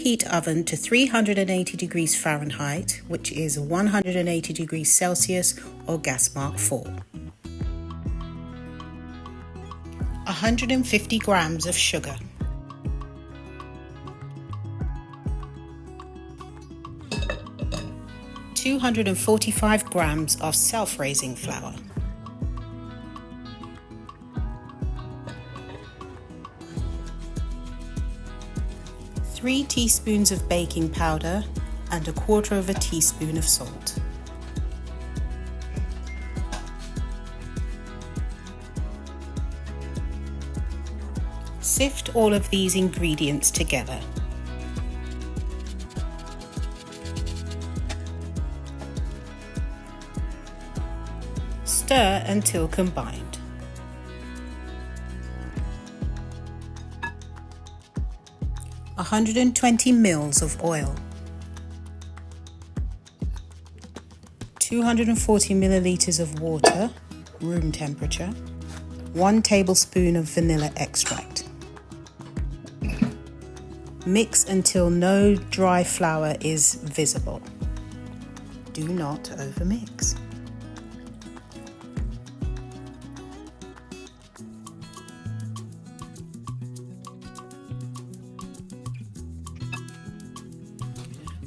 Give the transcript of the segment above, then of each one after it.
preheat oven to 380 degrees Fahrenheit, which is 180 degrees Celsius or gas mark 4. 150 grams of sugar. 245 grams of self-raising flour. 3 teaspoons of baking powder and 1/4 teaspoon of salt. Sift all of these ingredients together. Stir until combined. A 120 ml of oil, 240 milliliters of water, room temperature, 1 tablespoon of vanilla extract. Mix until no dry flour is visible. Do not overmix.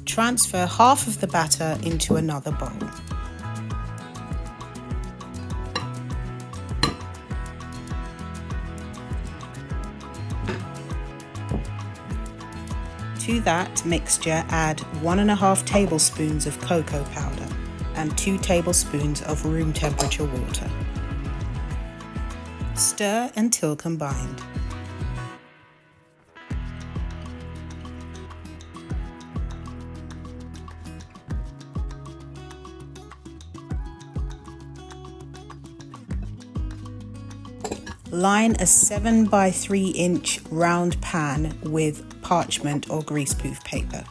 Transfer half of the batter into another bowl. To that mixture, add 1½ tablespoons of cocoa powder and 2 tablespoons of room temperature water. Stir until combined. Line a 7 by 3 inch round pan with parchment or greaseproof paper.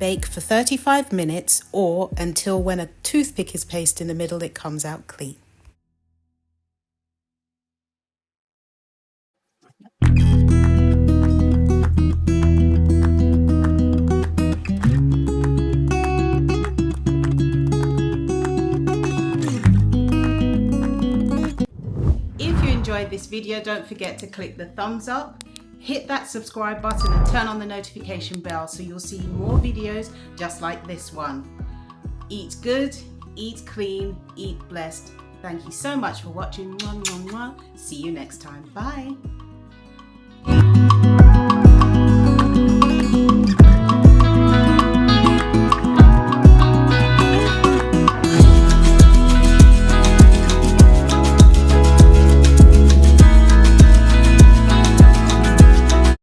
Bake for 35 minutes or until when a toothpick is placed in the middle it comes out clean. If you enjoyed this video, don't forget to click the thumbs up, hit that subscribe button and turn on the notification bell so you'll see more videos just like this one. Eat good, eat clean, eat blessed. Thank you so much for watching. See you next time. Bye.